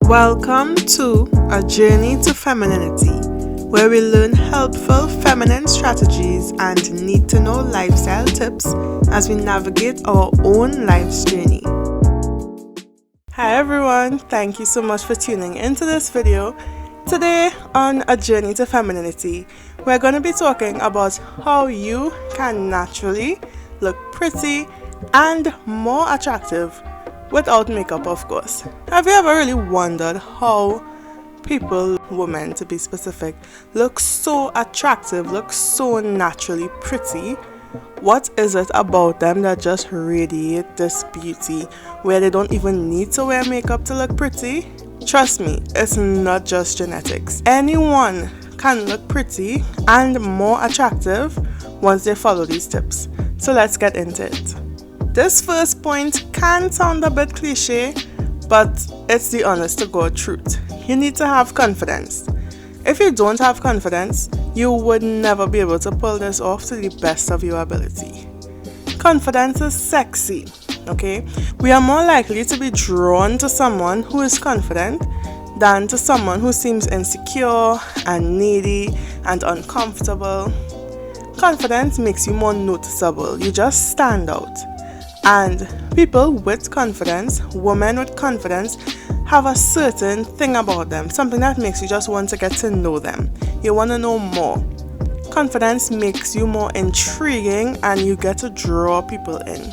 Welcome to A Journey to Femininity, where we learn helpful feminine strategies and need-to-know lifestyle tips as we navigate our own life's journey. Hi everyone, thank you so much for tuning into this video. Today on A Journey to Femininity, we're going to be talking about how you can naturally look pretty and more attractive without makeup, of course. Have you ever really wondered how people, women to be specific, look so attractive, look so naturally pretty? What is it about them that just radiate this beauty where they don't even need to wear makeup to look pretty? Trust me, it's not just genetics. Anyone can look pretty and more attractive once they follow these tips. So let's get into it. This first point can sound a bit cliche, but it's the honest to God truth. You need to have confidence. If you don't have confidence, you would never be able to pull this off to the best of your ability. Confidence is sexy, okay? We are more likely to be drawn to someone who is confident than to someone who seems insecure and needy and uncomfortable. Confidence makes you more noticeable. You just stand out. And people with confidence, women with confidence, have a certain thing about them, something that makes you just want to get to know them. You want to know more. Confidence makes you more intriguing and you get to draw people in.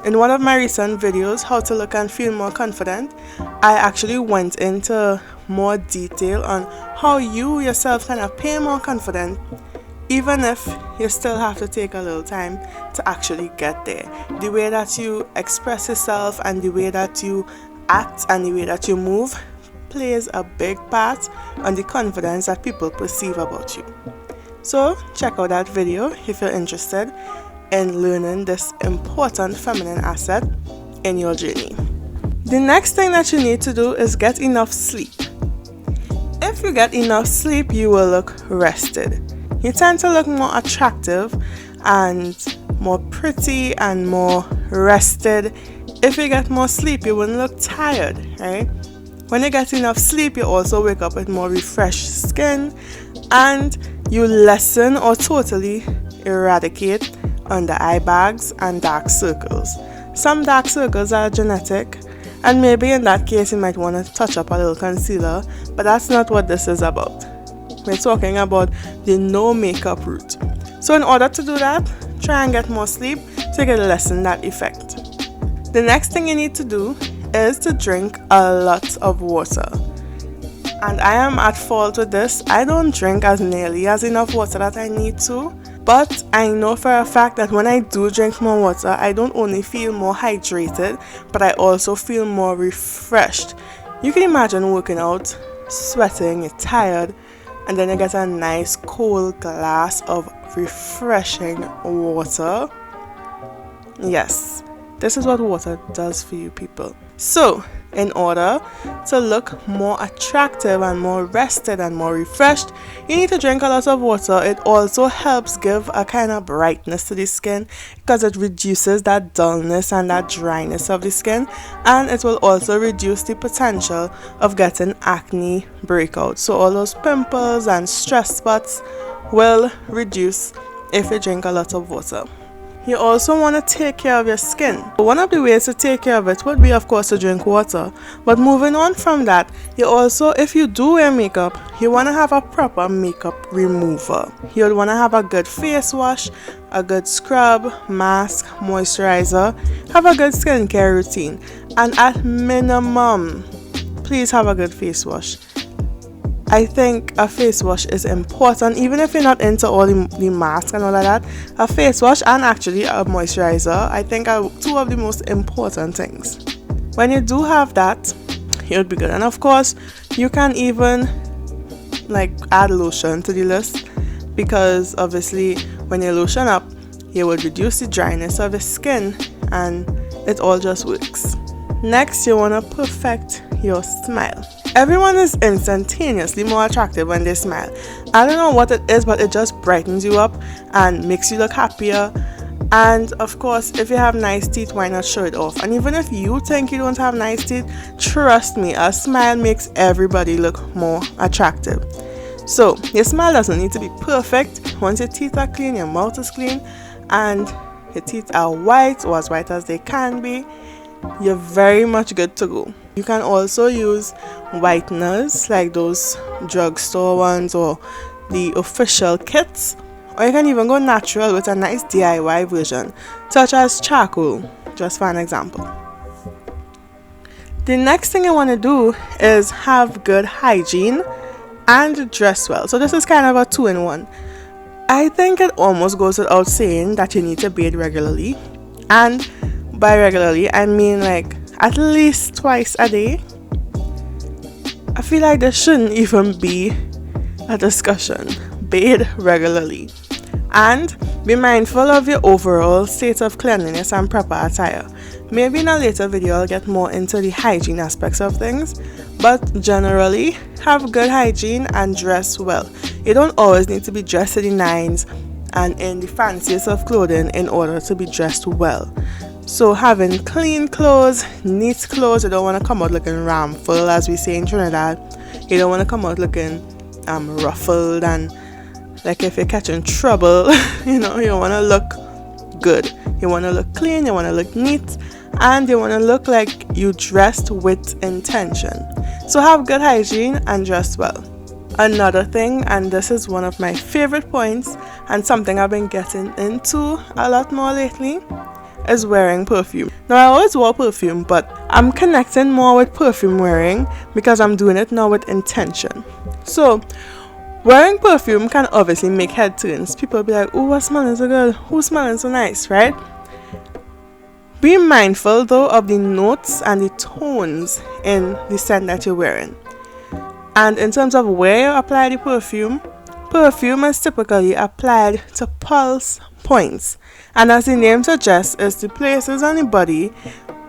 In one of my recent videos, How to Look and Feel More Confident, I actually went into more detail on how you yourself can appear more confident, even if you still have to take a little time to actually get there. The way that you express yourself and the way that you act and the way that you move plays a big part on the confidence that people perceive about you. So check out that video if you're interested in learning this important feminine asset in your journey. The next thing that you need to do is get enough sleep. If you get enough sleep, you will look rested. You tend to look more attractive and more pretty and more rested. If you get more sleep, you wouldn't look tired, right? When you get enough sleep, you also wake up with more refreshed skin and you lessen or totally eradicate under eye bags and dark circles. Some dark circles are genetic, and maybe in that case you might want to touch up a little concealer, but that's not what this is about. We're talking about the no makeup route. So in order to do that, try and get more sleep so you can lessen that effect. The next thing you need to do is to drink a lot of water. And I am at fault with this. I don't drink as nearly as enough water that I need to. But I know for a fact that when I do drink more water, I don't only feel more hydrated, but I also feel more refreshed. You can imagine working out, sweating, you're tired, and then you get a nice cold glass of refreshing water. Yes, this is what water does for you people. So, in order to look more attractive and more rested and more refreshed, you need to drink a lot of water. It also helps give a kind of brightness to the skin because it reduces that dullness and that dryness of the skin, and it will also reduce the potential of getting acne breakouts. So all those pimples and stress spots will reduce if you drink a lot of water. You also want to take care of your skin. One of the ways to take care of it would be, of course, to drink water. But moving on from that, you also, if you do wear makeup, you want to have a proper makeup remover. You would want to have a good face wash, a good scrub, mask, moisturizer, have a good skincare routine. And at minimum, please have a good face wash. I think a face wash is important, even if you're not into all the mask and all of that. A face wash and actually a moisturizer, I think, are two of the most important things. When you do have that, it would be good. And of course, you can even add lotion to the list, because obviously when you lotion up, you would reduce the dryness of the skin and it all just works. Next, you want to perfect your smile. Everyone is instantaneously more attractive when they smile. I don't know what it is, but it just brightens you up and makes you look happier And of course, if you have nice teeth, why not show it off? And even if you think you don't have nice teeth, trust me, a smile makes everybody look more attractive. So your smile doesn't need to be perfect. Once your teeth are clean, your mouth is clean, and your teeth are white or as white as they can be, you're very much good to go. You can also use whiteners like those drugstore ones or the official kits, or you can even go natural with a nice DIY version such as charcoal, just for an example. The next thing you want to do is have good hygiene and dress well. So this is kind of a 2-in-1. I think it almost goes without saying that you need to bathe regularly, and by regularly I mean like at least twice a day. I feel like there shouldn't even be a discussion. Bathe regularly and be mindful of your overall state of cleanliness and proper attire. Maybe in a later video I'll get more into the hygiene aspects of things, but generally have good hygiene and dress well. You don't always need to be dressed to the nines and in the fanciest of clothing in order to be dressed well. So having clean clothes, neat clothes, you don't want to come out looking ramful, as we say in Trinidad. You don't want to come out looking ruffled and like if you're catching trouble. You want to look good. You want to look clean, you want to look neat, and you want to look like you dressed with intention. So have good hygiene and dress well. Another thing, and this is one of my favorite points and something I've been getting into a lot more lately, is wearing perfume. Now I always wore perfume, but I'm connecting more with perfume wearing because I'm doing it now with intention. So wearing perfume can obviously make head turns. People be like, oh, what smelling so good? Who's smelling so nice, right? Be mindful though of the notes and the tones in the scent that you're wearing. And in terms of where you apply the perfume is typically applied to pulse points. And as the name suggests, is the places on the body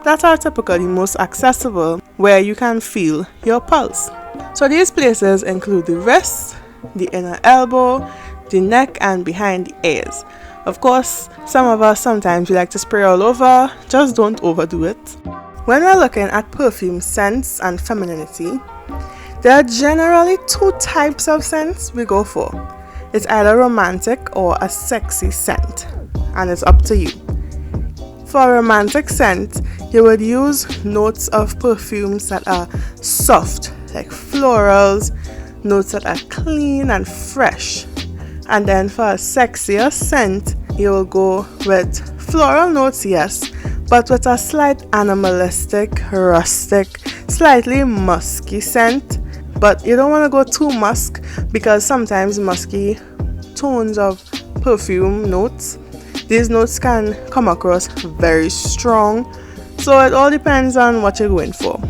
that are typically most accessible where you can feel your pulse. So these places include the wrist, the inner elbow, the neck, and behind the ears. Of course, some of us sometimes we like to spray all over, just don't overdo it. When we're looking at perfume scents and femininity, there are generally 2 types of scents we go for. It's either romantic or a sexy scent, and it's up to you. For a romantic scent, you would use notes of perfumes that are soft, like florals, notes that are clean and fresh. And then for a sexier scent, you will go with floral notes, yes, but with a slight animalistic, rustic, slightly musky scent. But you don't want to go too musk, because sometimes musky tones of perfume notes, these notes can come across very strong. So it all depends on what you're going for.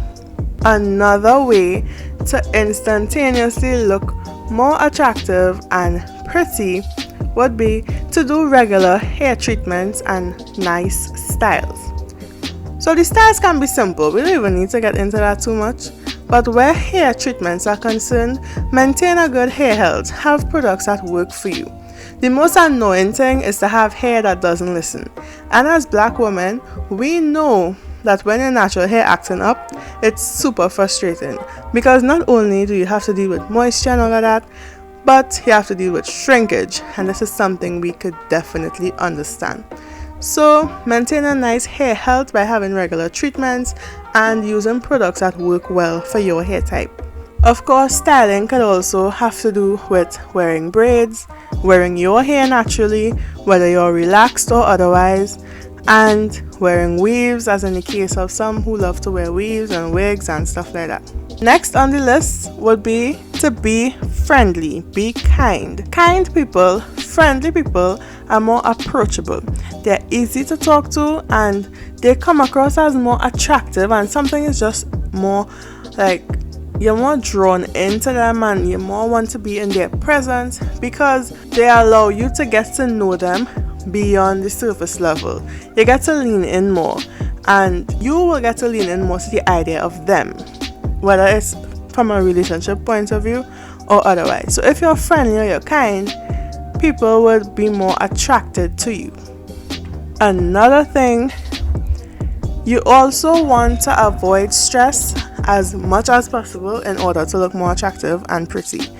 Another way to instantaneously look more attractive and pretty would be to do regular hair treatments and nice styles. So the styles can be simple, we don't even need to get into that too much. But where hair treatments are concerned, maintain a good hair health. Have products that work for you. The most annoying thing is to have hair that doesn't listen. And as black women, we know that when your natural hair acting up, it's super frustrating. Because not only do you have to deal with moisture and all of that, but you have to deal with shrinkage. And this is something we could definitely understand. So maintain a nice hair health by having regular treatments and using products that work well for your hair type. Of course, styling could also have to do with wearing braids, wearing your hair naturally, whether you're relaxed or otherwise, and wearing weaves, as in the case of some who love to wear weaves and wigs and stuff like that. Next on the list would be to be friendly, be kind. Kind people, friendly people are more approachable. They're easy to talk to and they come across as more attractive, and something is just more like you're more drawn into them and you more want to be in their presence because they allow you to get to know them beyond the surface level. You get to lean in more, and you will get to lean in more to the idea of them, whether it's from a relationship point of view or otherwise. So if you're friendly or you're kind, people would be more attracted to you. Another thing, you also want to avoid stress as much as possible in order to look more attractive and pretty.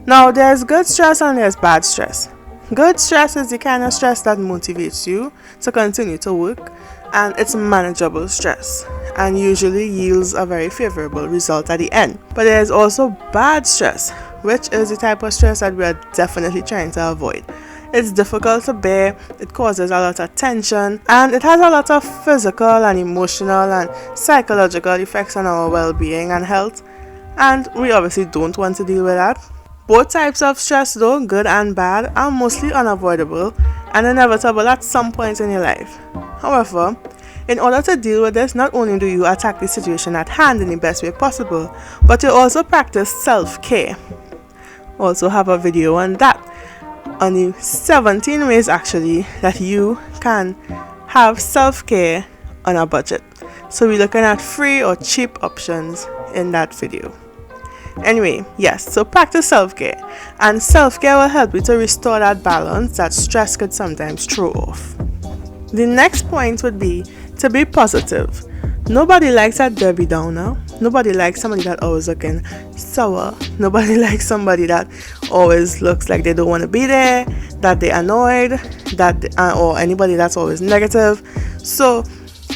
Now, there's good stress and there's bad stress. Good stress is the kind of stress that motivates you to continue to work, and it's manageable stress and usually yields a very favorable result at the end. But there's also bad stress, which is the type of stress that we are definitely trying to avoid. It's difficult to bear, it causes a lot of tension, and it has a lot of physical and emotional and psychological effects on our well-being and health, and we obviously don't want to deal with that. Both types of stress, though, good and bad, are mostly unavoidable and inevitable at some point in your life. However, in order to deal with this, not only do you attack the situation at hand in the best way possible, but you also practice self-care. Also have a video on that, on the 17 ways actually that you can have self-care on a budget. So we're looking at free or cheap options in that video. Anyway, yes, so practice self-care, and self-care will help you to restore that balance that stress could sometimes throw off. The next point would be to be positive. Nobody likes a Debbie Downer. Nobody likes somebody that always looking sour. Nobody likes somebody that always looks like they don't want to be there, that they're annoyed, or anybody that's always negative. So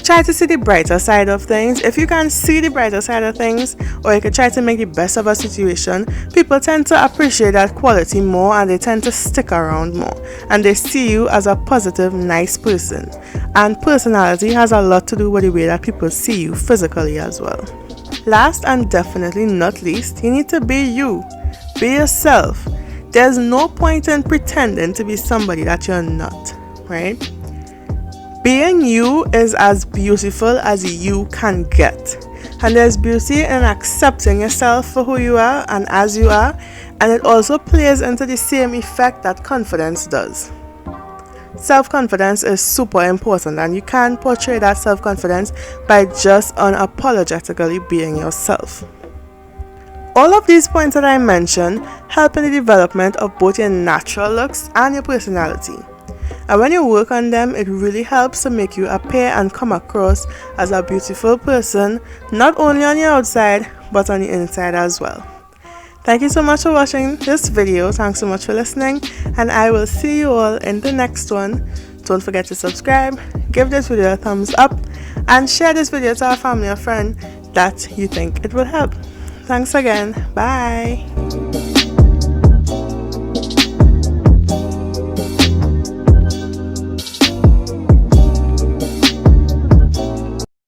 try to see the brighter side of things. If you can see the brighter side of things, or you can try to make the best of a situation, people tend to appreciate that quality more, and they tend to stick around more, and they see you as a positive, nice person. And personality has a lot to do with the way that people see you physically as well. Last and definitely not least, you need to be you. Be yourself. There's no point in pretending to be somebody that you're not, right? Being you is as beautiful as you can get. And there's beauty in accepting yourself for who you are and as you are, and it also plays into the same effect that confidence does. Self-confidence is super important, and you can portray that self-confidence by just unapologetically being yourself. All of these points that I mentioned help in the development of both your natural looks and your personality. And when you work on them, it really helps to make you appear and come across as a beautiful person, not only on your outside, but on the inside as well. Thank you so much for watching this video. Thanks so much for listening, and I will see you all in the next one. Don't forget to subscribe, give this video a thumbs up, and share this video to a family or friend that you think it will help. Thanks again. Bye.